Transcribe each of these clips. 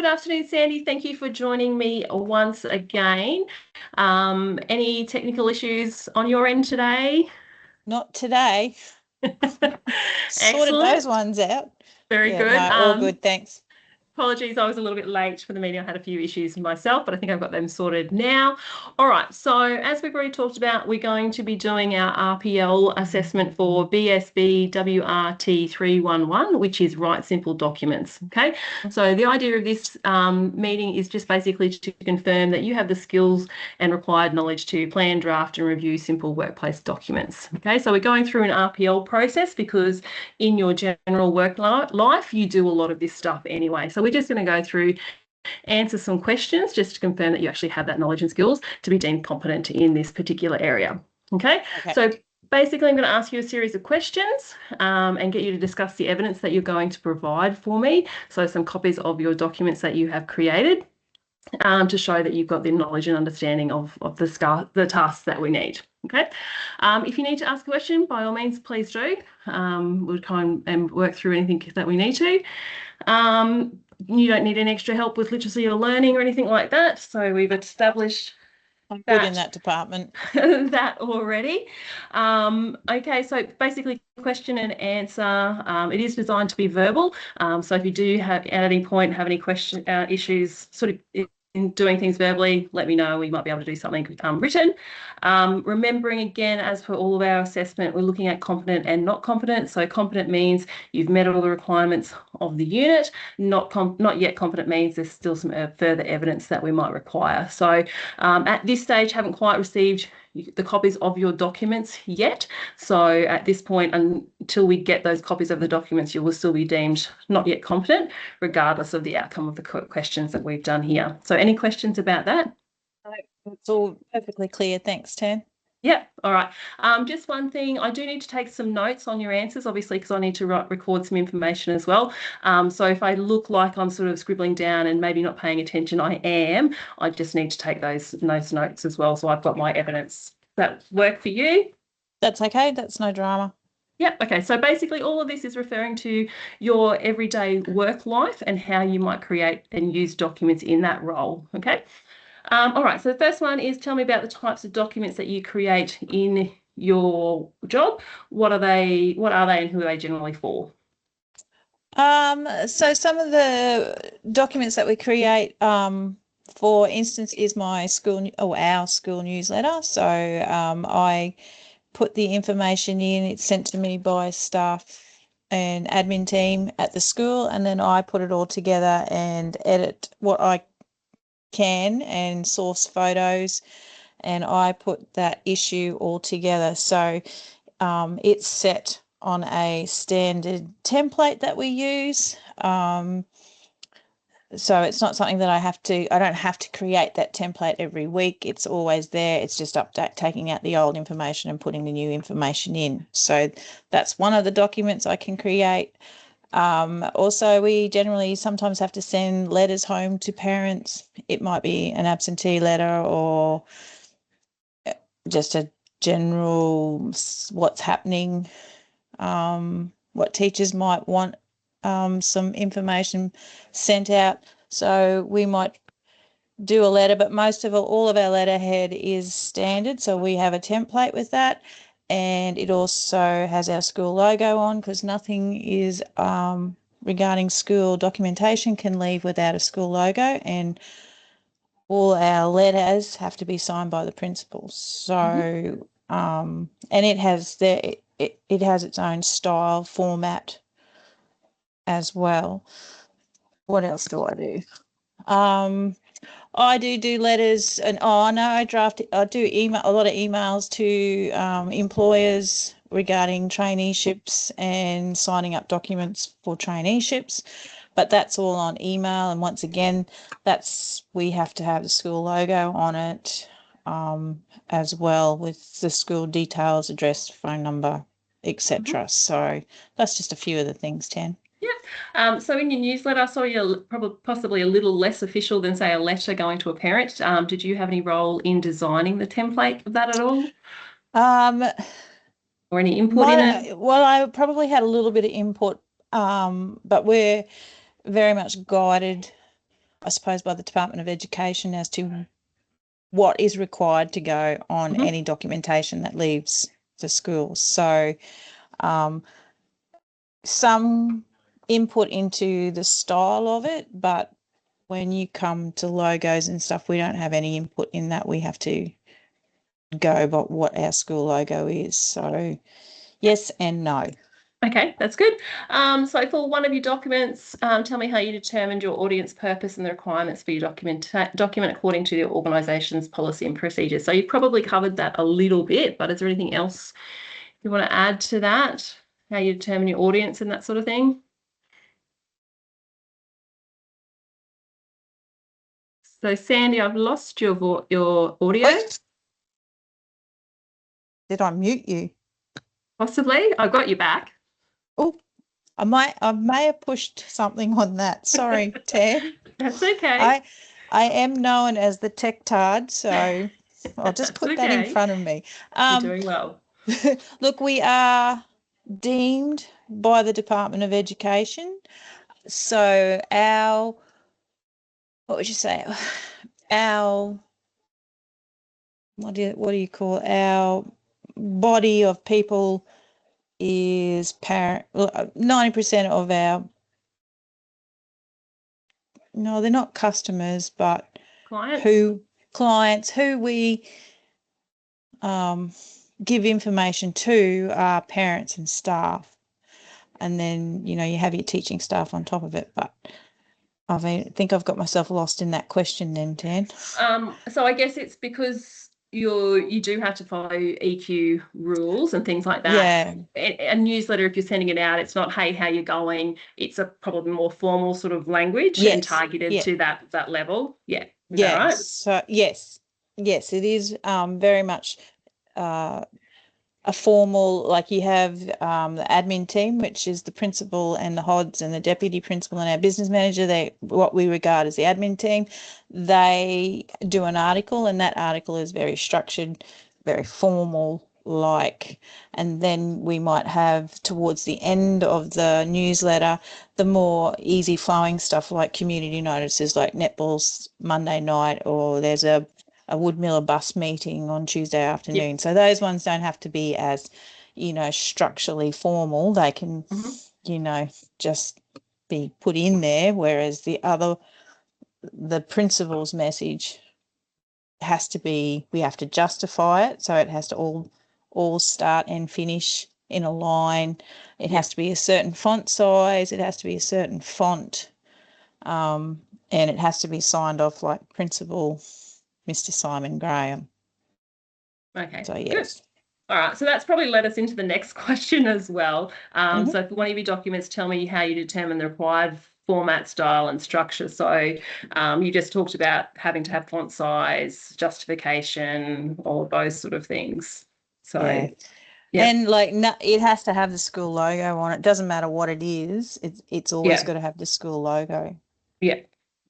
Good afternoon, Sandy. Thank you for joining me once again. Any technical issues on your end today? Not today. Sorted those ones out. Very Yeah, good. no, all good, thanks. Apologies, I was a little bit late for the meeting. I had a few issues myself, but I think I've got them sorted now. All right, so as we've already talked about, we're going to be doing our RPL assessment for BSB WRT 311, which is Write Simple Documents, okay? So the idea of this meeting is just basically to confirm that you have the skills and required knowledge to plan, draft and review simple workplace documents, okay? So we're going through an RPL process because in your general work life, you do a lot of this stuff anyway. So we're just going to go through, answer some questions just to confirm that you actually have that knowledge and skills to be deemed competent in this particular area. Okay. So basically, I'm going to ask you a series of questions and get you to discuss the evidence that you're going to provide for me. So some copies of your documents that you have created to show that you've got the knowledge and understanding of the tasks that we need. Okay. If you need to ask a question, by all means, please do. We'll try and work through anything that we need to. You don't need any extra help with literacy or learning or anything like that. So we've established good in that department. that already. Okay, so basically question and answer. It is designed to be verbal. So if you do have at any point have any question issues sort of in doing things verbally, let me know. We might be able to do something written. Remembering again, as per all of our assessment, we're looking at competent and not competent. So competent means you've met all the requirements of the unit. Not yet competent means there's still some further evidence that we might require. So at this stage, haven't quite received the copies of your documents yet. So at this point, until we get those copies of the documents, you will still be deemed not yet competent, regardless of the outcome of the questions that we've done here. So any questions about that? It's all perfectly clear. Thanks, Tan. Yeah, all right. Just one thing, I do need to take some notes on your answers, obviously, because I need to record some information as well. So if I look like I'm sort of scribbling down and maybe not paying attention, I am. I just need to take those notes as well. So I've got my evidence. Does that work for you? That's okay. That's no drama. Yep. Okay. So basically all of this is referring to your everyday work life and how you might create and use documents in that role. Okay. All right, so the first one is tell me about the types of documents that you create in your job. What are they, and who are they generally for? So some of the documents that we create, for instance, is my school or our school newsletter. So I put the information in, it's sent to me by staff and admin team at the school, and then I put it all together and edit what I can and source photos, and I put that issue all together. So it's set on a standard template that we use. So it's not something that I don't have to create that template every week. It's always there. It's just taking out the old information and putting the new information in. So that's one of the documents I can create. Also, we generally sometimes have to send letters home to parents. It might be an absentee letter or just a general what's happening, what teachers might want some information sent out. So we might do a letter, but most of all of our letterhead is standard. So we have a template with that. And it also has our school logo on, because nothing is regarding school documentation can leave without a school logo, and all our letters have to be signed by the principals. So and it has it has its own style format as well. What else do I do? I do letters, and I do a lot of emails to employers regarding traineeships and signing up documents for traineeships, but that's all on email. And once again, we have to have the school logo on it, as well, with the school details, address, phone number, etc. So that's just a few of the things, Tan. Yeah. So in your newsletter, I saw you're probably possibly a little less official than, say, a letter going to a parent. Did you have any role in designing the template of that at all? Or any input in it? Well, I probably had a little bit of input, but we're very much guided I suppose, by the Department of Education as to what is required to go on any documentation that leaves the schools. So some input into the style of it, but when you come to logos and stuff, we don't have any input in that. We have to go by what our school logo is. So yes and no. Okay, that's good. So for one of your documents, tell me how you determined your audience purpose and the requirements for your document according to your organisation's policy and procedures. So you've probably covered that a little bit, but is there anything else you want to add to that? How you determine your audience and that sort of thing? So Sandy, I've lost your audio. Wait. Did I mute you? Possibly. I've got you back. Oh, I may have pushed something on that. Sorry, Tam. That's okay. I am known as the tech tard, so I'll just put that in front of me. You're doing well. Look, we are deemed by the Department of Education. So what would you say? What do you call it? Our body of people is 90% of our, no, they're not customers, but clients who we give information to are parents and staff. And then, you have your teaching staff on top of it. But I think I've got myself lost in that question then, Tan. So I guess it's because you do have to follow EQ rules and things like that. Yeah. A newsletter, if you're sending it out, it's not, hey, how you going? It's a probably more formal sort of language and targeted to that level. Yeah. Is that right? So yes, it is very much a formal, like you have the admin team, which is the principal and the HODs and the deputy principal and our business manager. They what we regard as the admin team. They do an article, and that article is very structured, very formal, and then we might have towards the end of the newsletter the more easy flowing stuff like community notices, like netball's Monday night, or there's a Woodmiller bus meeting on Tuesday afternoon. Yep. So those ones don't have to be as, structurally formal. They can, just be put in there, whereas the principal's message has to be, we have to justify it. So it has to all start and finish in a line. It has to be a certain font size. It has to be a certain font. And it has to be signed off like Principal Mr. Simon Graham. Okay. So yes. Good. All right. So that's probably led us into the next question as well. So for one of your documents, tell me how you determine the required format, style, and structure. So you just talked about having to have font size, justification, all those sort of things. So yeah. And it has to have the school logo on it. It doesn't matter what it is. It's always got to have the school logo. Yeah.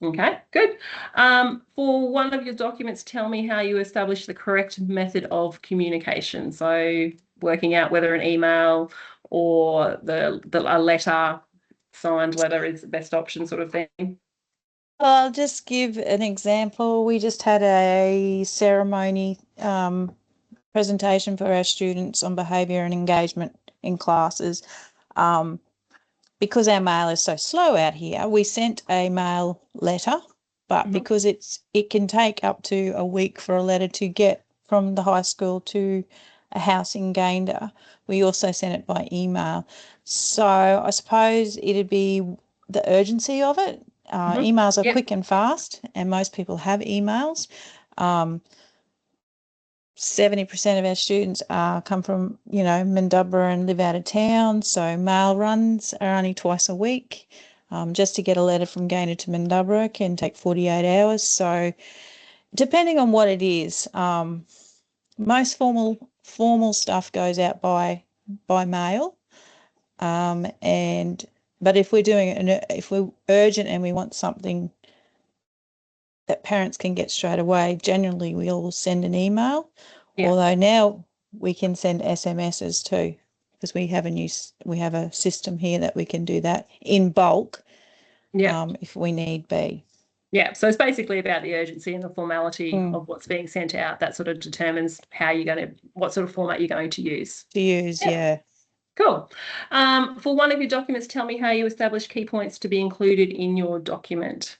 Okay, good. For one of your documents, tell me how you establish the correct method of communication. So working out whether an email or a letter, signed letter is the best option sort of thing. I'll just give an example. We just had a ceremony presentation for our students on behaviour and engagement in classes. Because our mail is so slow out here, we sent a mail letter, but because it can take up to a week for a letter to get from the high school to a house in Gayndah, we also sent it by email. So I suppose it'd be the urgency of it. Emails are quick and fast, and most people have emails. 70% of our students come from, Mandubra and live out of town. So mail runs are only twice a week. Just to get a letter from Gayndah to Mandubra can take 48 hours. So depending on what it is, most formal stuff goes out by mail. But if we're if we're urgent and we want something that parents can get straight away, generally we'll send an email. Although now we can send SMSs too, because we have a system here that we can do that in bulk if we need be. Yeah, so it's basically about the urgency and the formality Mm. of what's being sent out. That sort of determines how you're going to, what sort of format you're going to use. Yeah. Cool. For one of your documents, tell me how you establish key points to be included in your document.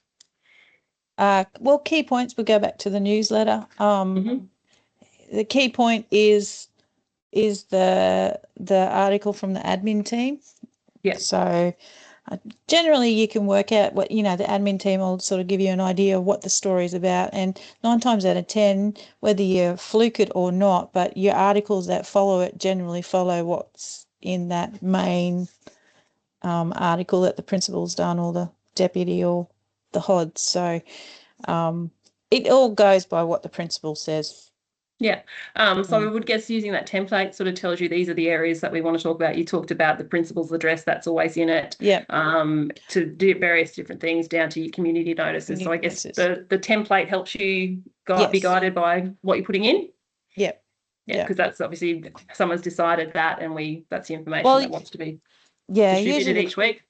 Well, key points would go back to the newsletter. The key point is the article from the admin team. Yeah. So generally you can work out what, the admin team will sort of give you an idea of what the story is about. And 9 times out of 10, whether you fluke it or not, but your articles that follow it generally follow what's in that main article that the principal's done, or the deputy, or the HOD. So it all goes by what the principal says. Yeah. So I would guess using that template sort of tells you these are the areas that we want to talk about. You talked about the principal's address, that's always in it. Yeah. To do various different things down to your community notices. So I guess the template helps you be guided by what you're putting in. Yeah. Yeah, because that's obviously someone's decided that, and that's the information that wants to be distributed each week.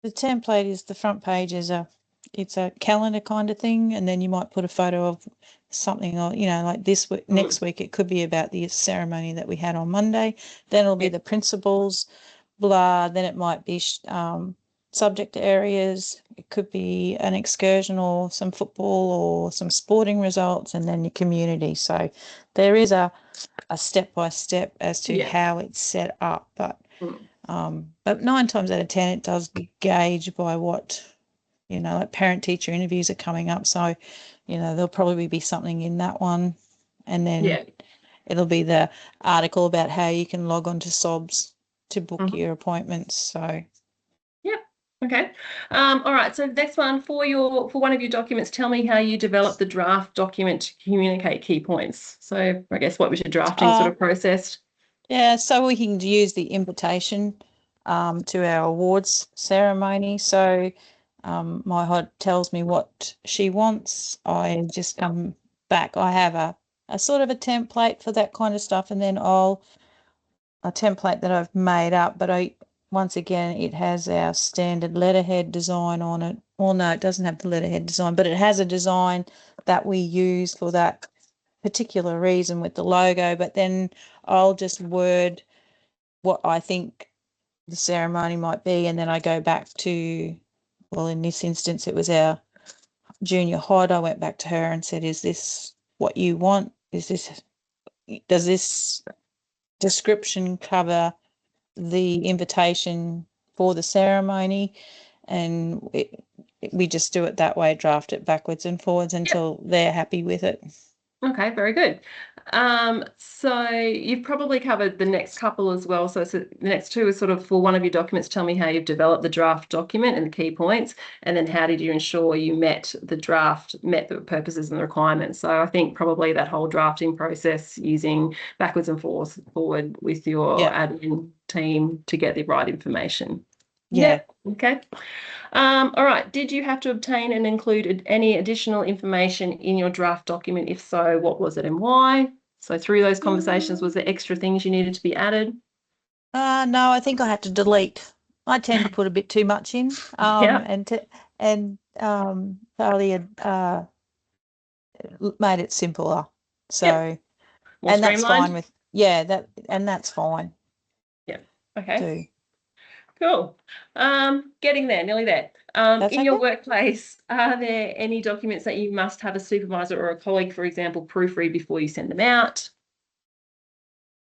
The template is the front page it's a calendar kind of thing, and then you might put a photo of something, or like this week, next week it could be about the ceremony that we had on Monday. Then it'll be the principals, blah. Then it might be subject areas. It could be an excursion or some football or some sporting results, and then your community. So there is a step by step as to how it's set up, but 9 times out of 10 it does gauge by what, like parent-teacher interviews are coming up. So, there'll probably be something in that one. And then it'll be the article about how you can log on to SOBS to book your appointments. So, okay. All right. So next one, for one of your documents, tell me how you develop the draft document to communicate key points. So I guess what was your drafting sort of process? Yeah, so we can use the invitation to our awards ceremony. So my HOD tells me what she wants. I just come back. I have a sort of a template for that kind of stuff, and then a template that I've made up, but once again, it has our standard letterhead design on it. Well, no, it doesn't have the letterhead design, but it has a design that we use for that particular reason with the logo. But then I'll just word what I think the ceremony might be, and then I go back to, well, in this instance, it was our junior HOD. I went back to her and said, is this what you want? Does this description cover the invitation for the ceremony? And we just do it that way, draft it backwards and forwards until they're happy with it. Okay, very good. So you've probably covered the next couple as well. So the next two is sort of, for one of your documents, tell me how you've developed the draft document and the key points, and then how did you ensure you met the purposes and the requirements. So I think probably that whole drafting process, using backwards and forward with your admin team to get the right information. Yeah. Okay. All right. Did you have to obtain and include any additional information in your draft document? If so, what was it and why? So through those conversations, was there extra things you needed to be added? No, I think I had to delete. I tend to put a bit too much in. And Charlie had made it simpler. So More that's streamlined? fine that's fine. Yeah. Okay. Too. Cool. Getting there, nearly there. In your workplace, are there any documents that you must have a supervisor or a colleague, for example, proofread before you send them out?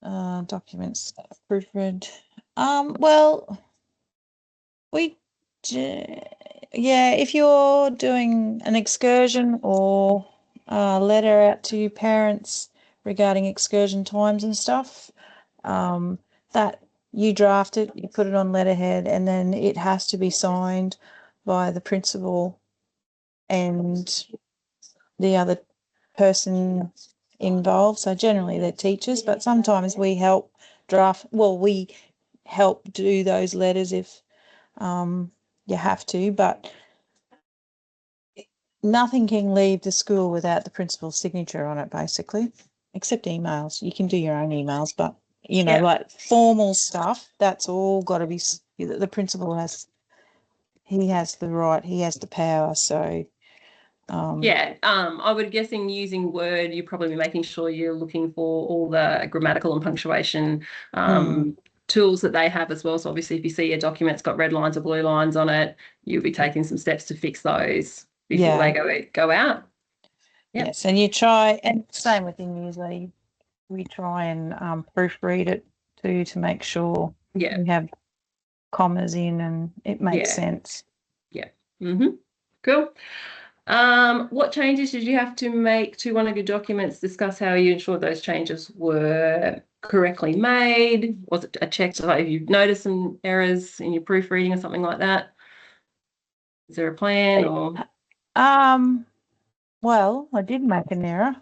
Documents proofread. Well, if you're doing an excursion or a letter out to parents regarding excursion times and stuff, that you draft it, you put it on letterhead, and then it has to be signed by the principal and the other person involved. So generally they're teachers, but sometimes we help we help do those letters if you have to, but nothing can leave the school without the principal's signature on it, basically, except emails. You can do your own emails, but like formal stuff, that's all got to be, the principal has the right, he has the power. So I would guessing using Word, you're probably making sure you're looking for all the grammatical and punctuation tools that they have as well. So obviously if you see a document's got red lines or blue lines on it, you'll be taking some steps to fix those before they go out. Yep. Yes, and you try, and same with the newsletter, we try and proofread it too to make sure we have commas in and it makes sense. Yeah. Cool. What changes did you have to make to one of your documents? Discuss how you ensured those changes were correctly made. Was it a check? So if you've noticed some errors in your proofreading or something like that, is there a plan or? Well, I did make an error.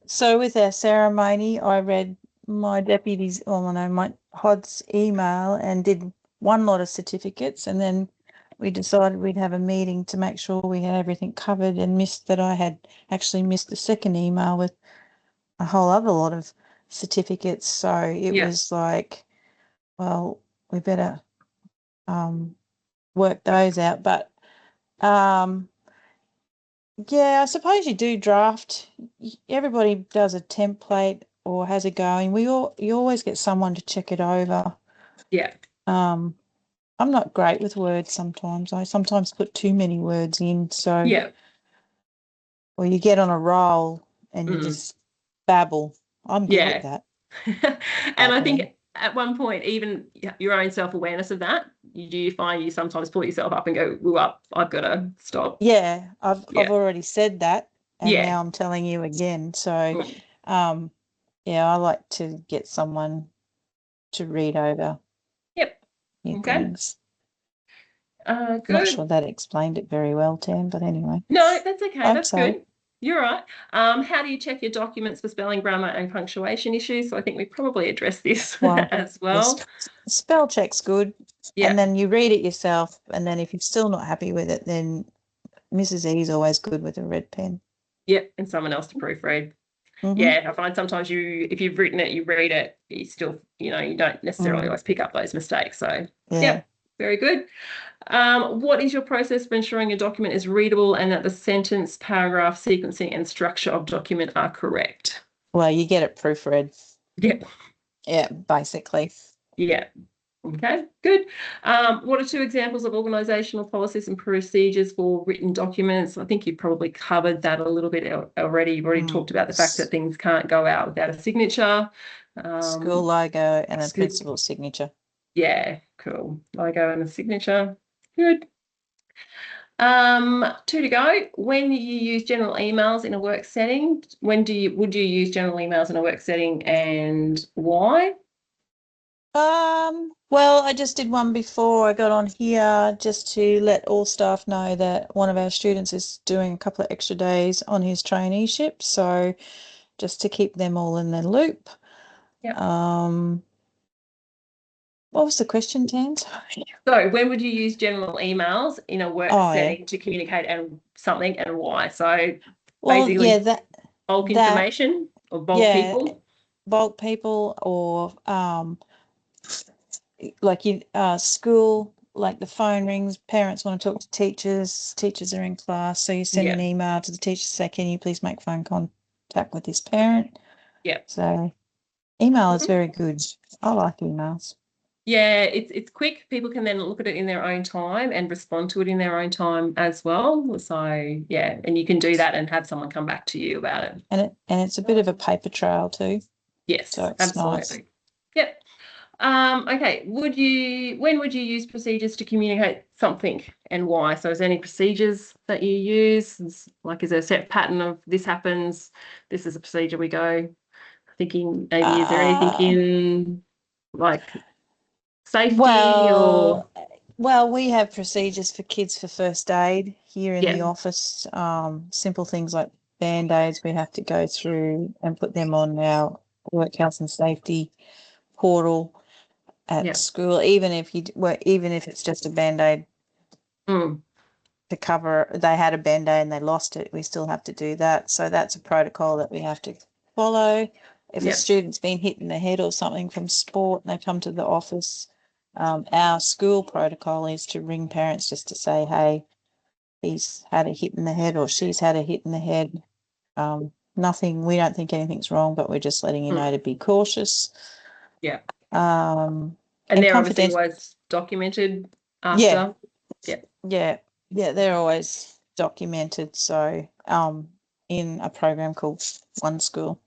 So with our ceremony, I read my deputy's, my HOD's email and did one lot of certificates, and then we decided we'd have a meeting to make sure we had everything covered, and missed that I had actually missed the second email with a whole other lot of certificates. So it was like, well, we better work those out. But I suppose you do draft. Everybody does a template or has a go, and you always get someone to check it over. Yeah. I'm not great with words sometimes. I sometimes put too many words in. So or you get on a roll and you just babble. I'm good at that. And I think at one point, even your own self-awareness of that, do you find you sometimes pull yourself up and go, "Woo up, I've got to stop." Yeah, I've already said that, and now I'm telling you again. So, I like to get someone to read over. Things. Good. Not sure that explained it very well, Tam, but anyway. No, that's okay. That's good. You're right. How do you check your documents for spelling, grammar, and punctuation issues? So I think we probably addressed this as well. Spell check's good. Yeah. And then you read it yourself, and then if you're still not happy with it, then Mrs. E is always good with a red pen. Yeah, and someone else to proofread. Yeah, I find sometimes if you've written it, you read it, you still, you don't necessarily always pick up those mistakes. So, very good. What is your process for ensuring your document is readable and that the sentence, paragraph, sequencing, and structure of document are correct? Well, you get it proofread. Yeah. Yeah, basically. Yeah. Okay, good. What are 2 examples of organisational policies and procedures for written documents? I think you've probably covered that a little bit already. You've already talked about the fact that things can't go out without a signature. School logo and a principal's signature. Yeah, cool. Logo and a signature. Good. 2 to go. When you use general emails in a work setting, would you use general emails in a work setting, and why? Well, I just did one before I got on here, just to let all staff know that one of our students is doing a couple of extra days on his traineeship, so just to keep them all in the loop. What was the question, Tan? So when would you use general emails in a work setting to communicate and something, and why? So basically bulk information or bulk people? Bulk people, or like in school, like the phone rings, parents want to talk to teachers are in class, so you send an email to the teacher to say, can you please make phone contact with this parent? So email is very good. I like emails. Yeah, it's quick. People can then look at it in their own time and respond to it in their own time as well. So and you can do that and have someone come back to you about it. And it's a bit of a paper trail too. Yes, so absolutely. Nice. Yep. Okay. When would you use procedures to communicate something, and why? So is there any procedures that you use? Is there a set pattern of this happens, this is a procedure we go? Thinking maybe is there anything in like safety or? Well, we have procedures for kids for first aid here in the office. Simple things like Band-Aids we have to go through and put them on our work health and safety portal at school, even if it's just a Band-Aid to cover. They had a Band-Aid and they lost it, we still have to do that. So that's a protocol that we have to follow. If a student's been hit in the head or something from sport and they come to the office, our school protocol is to ring parents just to say, hey, he's had a hit in the head or she's had a hit in the head. Nothing, we don't think anything's wrong, but we're just letting you know to be cautious. Yeah. And they're obviously always documented after. Yeah, they're always documented. So in a program called One School.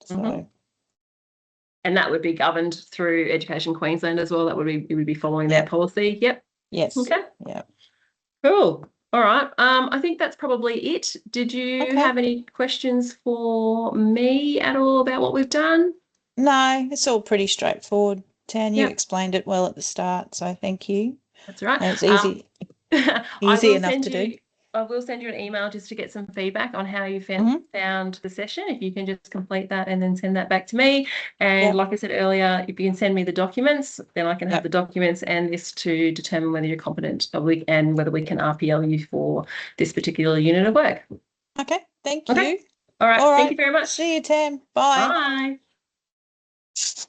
So and that would be governed through Education Queensland as well. You would be following their policy. Yep. Yes. Okay. Yeah. Cool. All right. I think that's probably it. Did you have any questions for me at all about what we've done? No, it's all pretty straightforward. Tan, you explained it well at the start, so thank you. That's right. And it's easy. Easy enough to do. I will send you an email just to get some feedback on how you found the session. If you can just complete that and then send that back to me. And like I said earlier, if you can send me the documents, then I can have the documents and this to determine whether you're competent and whether we can RPL you for this particular unit of work. Okay, thank you. All right. Thank you very much. See you, Tam. Bye. Bye.